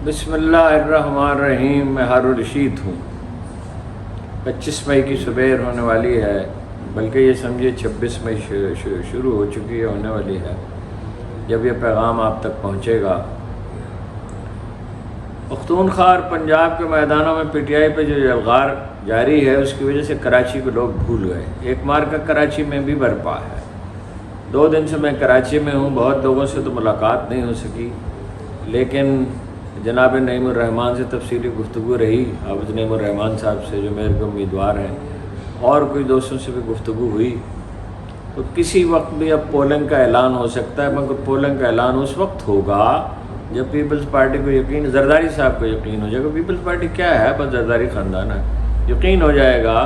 بسم اللہ الرحمن الرحیم. میں ہارون رشید ہوں. 25 مئی کی صبح ہونے والی ہے، بلکہ یہ سمجھے 26 مئی شروع ہو چکی ہے، ہونے والی ہے جب یہ پیغام آپ تک پہنچے گا. پختونخوا پنجاب کے میدانوں میں پی ٹی آئی پہ جو الغار جاری ہے، اس کی وجہ سے کراچی کو لوگ بھول گئے. ایک مارکا کراچی میں بھی برپا ہے. 2 دن سے میں کراچی میں ہوں. بہت لوگوں سے تو ملاقات نہیں ہو سکی، لیکن جناب نعیم الرحمان سے تفصیلی گفتگو رہی. حافظ نعیم الرحمان صاحب سے جو میرے کو امیدوار ہیں، اور کوئی دوستوں سے بھی گفتگو ہوئی. تو کسی وقت بھی اب پولنگ کا اعلان ہو سکتا ہے، مگر پولنگ کا اعلان اس وقت ہوگا جب پیپلز پارٹی کو یقین، زرداری صاحب کو یقین ہو جائے گا. پیپلز پارٹی کیا ہے؟ بس زرداری خاندان ہے. یقین ہو جائے گا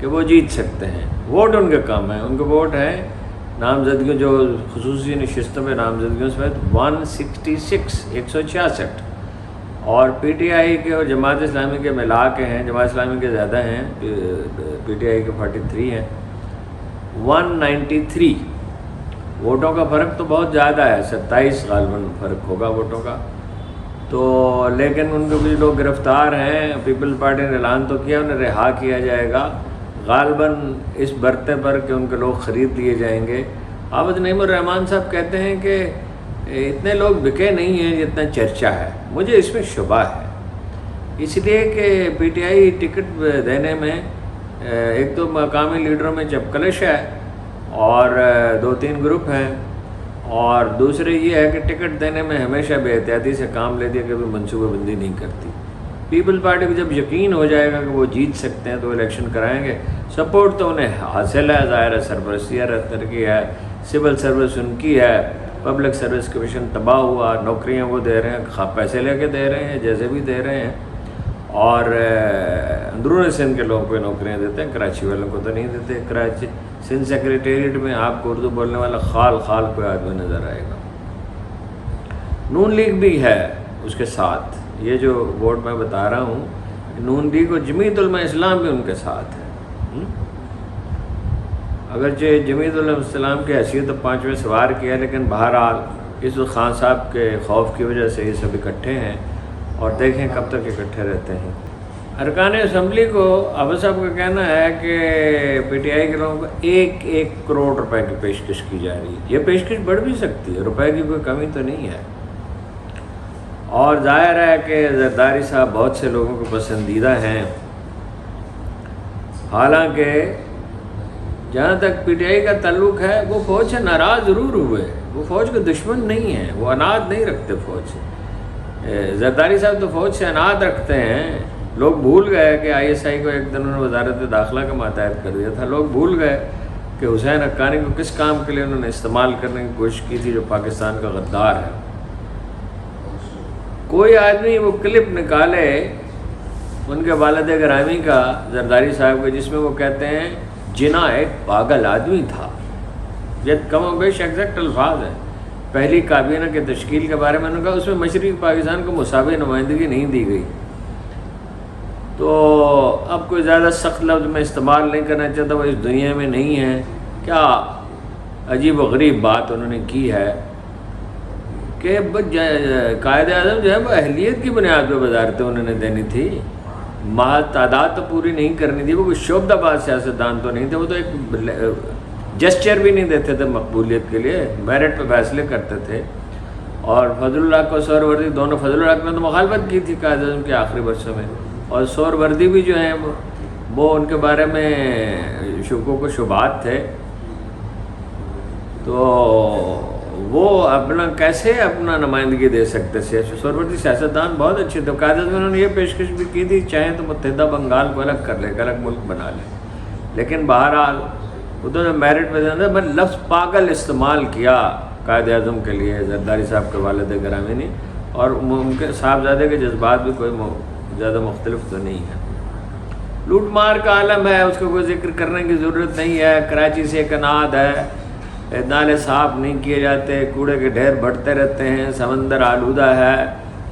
کہ وہ جیت سکتے ہیں. ووٹ ان کے کم ہیں. ان کے ووٹ ہیں نامزدگیوں، جو خصوصی نشستوں میں نامزدگیوں سمیت 166 اور پی ٹی آئی کے اور جماعت اسلامی کے ملا کے ہیں. جماعت اسلامی کے زیادہ ہیں، پی ٹی آئی کے 43 ہیں. 193 ووٹوں کا فرق تو بہت زیادہ ہے. 27 غالباً فرق ہوگا ووٹوں کا. تو لیکن ان کو بھی لوگ گرفتار ہیں. پیپلز پارٹی نے اعلان تو کیا انہیں رہا کیا جائے گا، غالباً اس برتے پر کہ ان کے لوگ خرید لیے جائیں گے. حافظ نعیم الرحمان صاحب کہتے ہیں کہ اتنے لوگ بکے نہیں ہیں جتنا چرچا ہے. مجھے اس میں شبہ ہے، اس لیے کہ پی ٹی آئی ٹکٹ دینے میں ایک تو مقامی لیڈروں میں چپکلش ہے، اور 2-3 گروپ ہیں، اور دوسرے یہ ہے کہ ٹکٹ دینے میں ہمیشہ بے احتیاطی سے کام لیتی ہے، کبھی منصوبہ بندی نہیں کرتی. پیپل پارٹی کو جب یقین ہو جائے گا کہ وہ جیت سکتے ہیں تو الیکشن کرائیں گے. سپورٹ تو انہیں حاصل ہے، ظاہر ہے، سرپرستی ہے، ترقی ہے، سول سروس ان کی ہے. پبلک سروس کمیشن تباہ ہوا، نوکریاں وہ دے رہے ہیں، پیسے لے کے دے رہے ہیں، جیسے بھی دے رہے ہیں. اور اندرون سندھ کے لوگوں کو نوکریاں دیتے ہیں، کراچی والوں کو تو نہیں دیتے. کراچی سندھ سیکریٹریٹ میں آپ کو اردو بولنے والا خال کوئی آدمی نظر آئے گا. نون لیگ بھی ہے اس کے ساتھ. یہ جو ووٹ میں بتا رہا ہوں، نون لیگ اور جمعیت علماء اسلام بھی ان کے ساتھ ہے. اگرچہ جمعیت علماء اسلام کی حیثیت تو 5ویں سوار کیا، لیکن بہرحال اس وقت خان صاحب کے خوف کی وجہ سے یہ سب اکٹھے ہیں، اور دیکھیں کب تک اکٹھے رہتے ہیں. ارکان اسمبلی کو حافظ صاحب کا کہنا ہے کہ پی ٹی آئی کے لوگوں کو 1 کروڑ روپے کی پیشکش کی جا رہی ہے. یہ پیشکش بڑھ بھی سکتی ہے، روپے کی کوئی کمی تو نہیں ہے. اور ظاہر ہے کہ زرداری صاحب بہت سے لوگوں کو پسندیدہ ہیں. حالانکہ جہاں تک پی ٹی آئی کا تعلق ہے، وہ فوج سے ناراض ضرور ہوئے. وہ فوج کے دشمن نہیں ہیں، وہ اناد نہیں رکھتے فوج سے. زرداری صاحب تو فوج سے اناد رکھتے ہیں. لوگ بھول گئے کہ آئی ایس آئی کو ایک دن انہوں نے وزارت داخلہ کا ماتحت کر دیا تھا. لوگ بھول گئے کہ حسین حقانی کو کس کام کے لیے انہوں نے استعمال کرنے کی کوشش کی تھی، جو پاکستان کا غدار ہے. کوئی آدمی وہ کلپ نکالے ان کے والد گرامی کا، زرداری صاحب کے، جس میں وہ کہتے ہیں جناح ایک پاگل آدمی تھا. یہ کم و بیش ایگزیکٹ الفاظ ہیں. پہلی کابینہ کے تشکیل کے بارے میں انہوں نے کہا اس میں مشرقی پاکستان کو مساوی نمائندگی نہیں دی گئی. تو اب کوئی زیادہ سخت لفظ میں استعمال نہیں کرنا چاہتا، وہ اس دنیا میں نہیں ہے. کیا عجیب و غریب بات انہوں نے کی ہے کہ قائد اعظم جو ہے وہ اہلیت کی بنیاد پہ وزارتیں انہوں نے دینی تھی، محض تعداد تو پوری نہیں کرنی تھی. وہ کوئی شعبدہ باز سیاستدان تو نہیں تھے. وہ تو ایک جسچر بھی نہیں دیتے تھے مقبولیت کے لیے، میرٹ پہ فیصلے کرتے تھے. اور فضل الحق اور سور وردی دونوں، فضل الحق نے تو مخالفت کی تھی قائد اعظم کے آخری برسوں میں، اور سور وردی بھی جو ہیں وہ ان کے بارے میں شکوک و شبہات تھے. تو وہ اپنا کیسے اپنا نمائندگی دے سکتے تھے؟ سوروردی سیاستدان بہت اچھے تھے. قائد اعظم انہوں نے یہ پیشکش بھی کی تھی چاہیں تو متحدہ بنگال کو الگ کر لے، ایک الگ ملک بنا لے. لیکن بہرحال انہوں نے میرٹ میں لفظ پاگل استعمال کیا قائد اعظم کے لیے، زرداری صاحب کے والد گرامی نے. اور ان کے صاحبزادے کے جذبات بھی کوئی زیادہ مختلف تو نہیں ہے. لوٹ مار کا عالم ہے، اس کو کوئی ذکر کرنے کی ضرورت نہیں ہے. کراچی سے ایک اناد ہے، نالے صاف نہیں کیے جاتے، کوڑے کے ڈھیر بڑھتے رہتے ہیں، سمندر آلودہ ہے،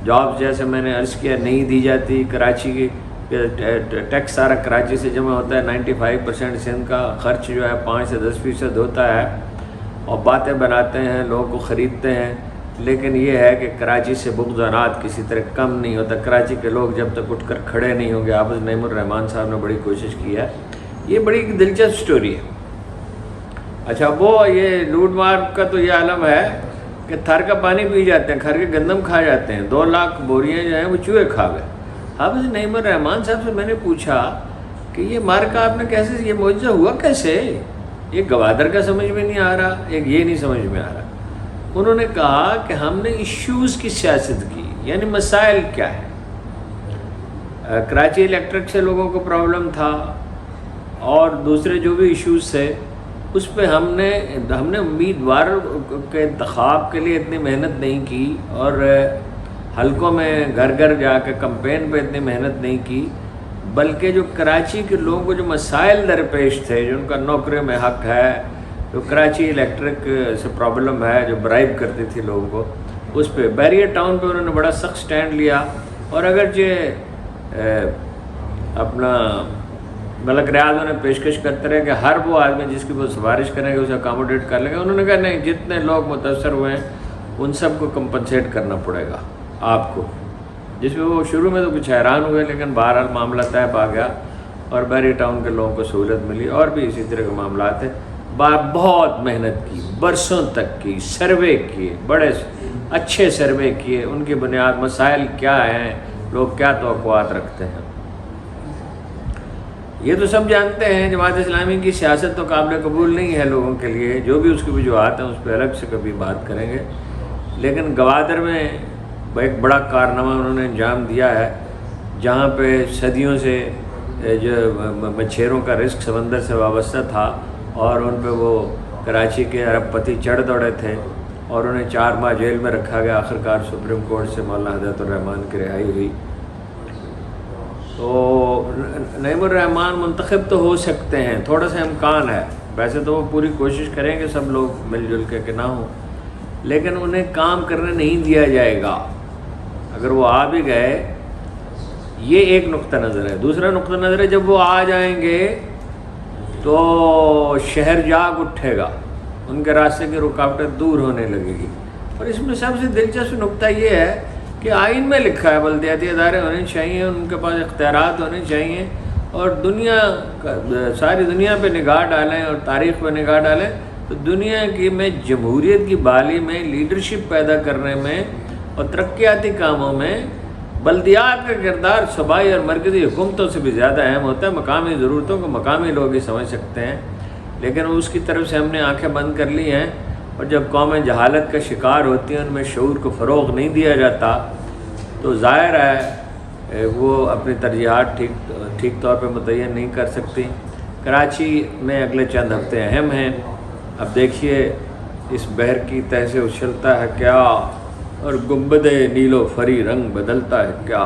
جابس جیسے میں نے عرض کیا نہیں دی جاتی. کراچی کی ٹیکس سارا کراچی سے جمع ہوتا ہے. 95% سندھ کا خرچ جو ہے 5 سے 10% ہوتا ہے. اور باتیں بناتے ہیں، لوگوں کو خریدتے ہیں. لیکن یہ ہے کہ کراچی سے بغض و عناد کسی طرح کم نہیں ہوتا. کراچی کے لوگ جب تک اٹھ کر کھڑے نہیں ہوں گے. حافظ نعیم الرحمن صاحب نے بڑی کوشش کی ہے. یہ بڑی دلچسپ سٹوری ہے. اچھا وہ یہ لوٹ مار کا تو یہ عالم ہے کہ تھر کا پانی پی جاتے ہیں, کھر کے گندم کھا جاتے ہیں. 2 لاکھ بوریاں جو ہیں وہ چوہے کھا گئے. حافظ نعیم الرحمن صاحب سے میں نے پوچھا کہ یہ مارکا آپ نے کیسے, یہ معجزہ ہوا کیسے؟ ایک گوادر کا سمجھ میں نہیں آ رہا, ایک یہ نہیں سمجھ میں آ رہا. انہوں نے کہا کہ ہم نے ایشوز کی سیاست کی, یعنی مسائل کیا ہے. کراچی الیکٹرک سے لوگوں کو پرابلم تھا اور دوسرے جو بھی ایشوز تھے اس پہ ہم نے امیدوار کے انتخاب کے لیے اتنی محنت نہیں کی اور حلقوں میں گھر گھر جا کے کمپین پہ اتنی محنت نہیں کی, بلکہ جو کراچی کے لوگوں کو جو مسائل درپیش تھے, جو ان کا نوکری میں حق ہے, جو کراچی الیکٹرک سے پرابلم ہے, جو برائب کرتی تھی لوگوں کو, اس پہ بیریئر ٹاؤن پہ انہوں نے بڑا سخت سٹینڈ لیا. اور اگرچہ اپنا ملک ریاض نے پیشکش کرتے رہے کہ ہر وہ آدمی جس کی وہ سفارش کریں گے اسے اکاموڈیٹ کر لیں گے. انہوں نے کہا نہیں, جتنے لوگ متاثر ہوئے ہیں ان سب کو کمپنسیٹ کرنا پڑے گا آپ کو. جس میں وہ شروع میں تو کچھ حیران ہوئے, لیکن بہرحال معاملہ طے پا گیا اور بیری ٹاؤن کے لوگوں کو سہولت ملی. اور بھی اسی طرح کے معاملات ہیں. بہت محنت کی, برسوں تک کی, سروے کیے, بڑے اچھے سروے کیے, ان کی بنیاد مسائل کیا ہیں, لوگ کیا توقعات رکھتے ہیں. یہ تو سب جانتے ہیں. جماعت اسلامی کی سیاست تو قابل قبول نہیں ہے لوگوں کے لیے, جو بھی اس کی وجوہات ہیں اس پہ الگ سے کبھی بات کریں گے. لیکن گوادر میں ایک بڑا کارنامہ انہوں نے انجام دیا ہے, جہاں پہ صدیوں سے جو مچھیروں کا رزق سمندر سے وابستہ تھا اور ان پہ وہ کراچی کے ارب پتی چڑھ دوڑے تھے اور انہیں 4 ماہ جیل میں رکھا گیا. آخرکار سپریم کورٹ سے مولانا ہدایت الرحمان کی رہائی ہوئی. تو نعیم الرحمان منتخب تو ہو سکتے ہیں, تھوڑا سا امکان ہے. ویسے تو وہ پوری کوشش کریں گے سب لوگ مل جل کے کہ نہ ہوں, لیکن انہیں کام کرنے نہیں دیا جائے گا اگر وہ آ بھی گئے. یہ ایک نقطہ نظر ہے. دوسرا نقطہ نظر ہے, جب وہ آ جائیں گے تو شہر جاگ اٹھے گا, ان کے راستے کی رکاوٹیں دور ہونے لگے گی. اور اس میں سب سے دلچسپ نقطہ یہ ہے کہ آئین میں لکھا ہے بلدیاتی ادارے ہونے چاہیے, ان کے پاس اختیارات ہونے چاہیے. اور ساری دنیا پہ نگاہ ڈالیں اور تاریخ پہ نگاہ ڈالیں تو دنیا کی میں جمہوریت کی بحالی میں, لیڈرشپ پیدا کرنے میں اور ترقیاتی کاموں میں بلدیات کا کردار صوبائی اور مرکزی حکومتوں سے بھی زیادہ اہم ہوتا ہے. مقامی ضرورتوں کو مقامی لوگ ہی سمجھ سکتے ہیں, لیکن اس کی طرف سے ہم نے آنکھیں بند کر لی ہیں. اور جب قومیں جہالت کا شکار ہوتی ہیں, ان میں شعور کو فروغ نہیں دیا جاتا, تو ظاہر ہے وہ اپنی ترجیحات ٹھیک طور پہ متعین نہیں کر سکتی. کراچی میں اگلے چند ہفتے اہم ہیں. اب دیکھیے اس بحر کی تہہ سے اچھلتا ہے کیا, اور گنبد نیل و فری رنگ بدلتا ہے کیا.